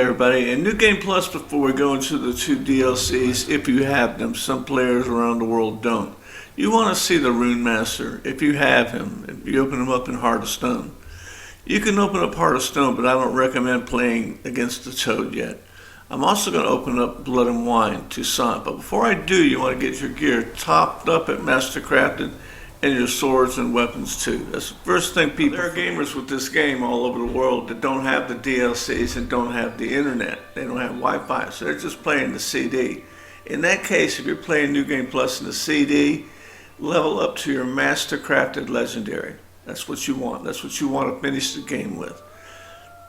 Hey everybody, in New Game Plus, before we go into the two DLCs, if you have them, some players around the world don't. You want to see the Rune Master, if you have him, if you open him up in Heart of Stone. You can open up Heart of Stone, but I don't recommend playing against the Toad yet. I'm also going to open up Blood and Wine, Toussaint, but before I do, you want to get your gear topped up at Mastercrafted and your swords and weapons too. That's the first thing people... There are gamers with this game all over the world that don't have the DLCs and don't have the internet. They don't have Wi-Fi, so they're just playing the CD. In that case, if you're playing New Game Plus in the CD, level up to your Mastercrafted Legendary. That's what you want. That's what you want to finish the game with.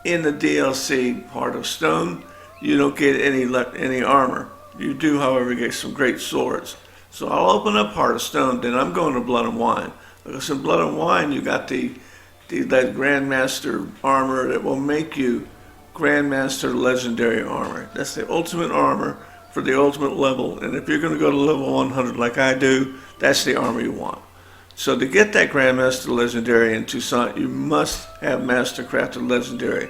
In the DLC Heart of Stone, you don't get any armor. You do, however, get some great swords. So I'll open up Heart of Stone, then I'm going to Blood and Wine. Because in Blood and Wine, you got that Grandmaster armor that will make you Grandmaster Legendary armor. That's the ultimate armor for the ultimate level. And if you're going to go to level 100 like I do, that's the armor you want. So to get that Grandmaster Legendary in Toussaint, you must have Mastercrafted Legendary.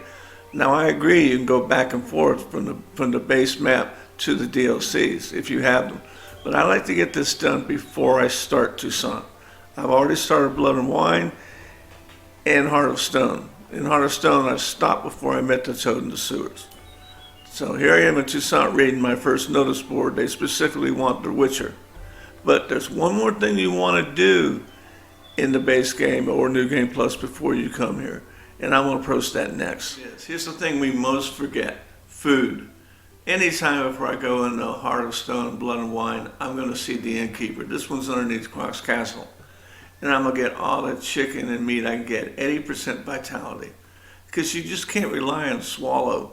Now I agree, you can go back and forth from the base map to the DLCs if you have them. But I like to get this done before I start Toussaint. I've already started Blood and Wine and Heart of Stone. In Heart of Stone, I stopped before I met the Toad in the sewers. So here I am in Toussaint reading my first notice board. They specifically want The Witcher. But there's one more thing you want to do in the base game or New Game Plus before you come here. And I'm going to approach that next. Yes, here's the thing we most forget. Food. Anytime before I go into Heart of Stone and Blood and Wine, I'm going to see the innkeeper. This one's underneath Croc's Castle. And I'm going to get all that chicken and meat I can get, 80% vitality. Because you just can't rely on Swallow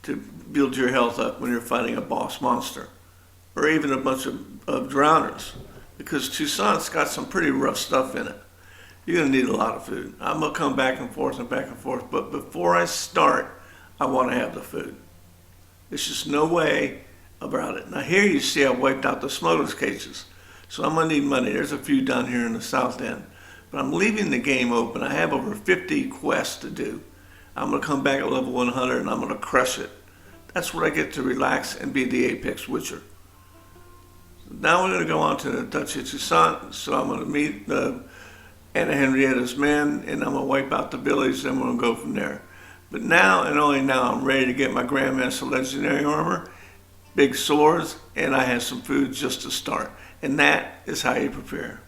to build your health up when you're fighting a boss monster. Or even a bunch of drowners. Because Toussaint's got some pretty rough stuff in it. You're going to need a lot of food. I'm going to come back and forth, but before I start, I want to have the food. There's just no way about it. Now here you see I wiped out the smugglers cages. So I'm going to need money. There's a few down here in the south end. But I'm leaving the game open. I have over 50 quests to do. I'm going to come back at level 100 and I'm going to crush it. That's where I get to relax and be the Apex Witcher. Now we're going to go on to the Duchy of Toussaint. So I'm going to meet Anna Henrietta's men and I'm going to wipe out the village and we're going to go from there. But now, and only now, I'm ready to get my Grandmaster Legendary armor, big swords, and I have some food just to start. And that is how you prepare.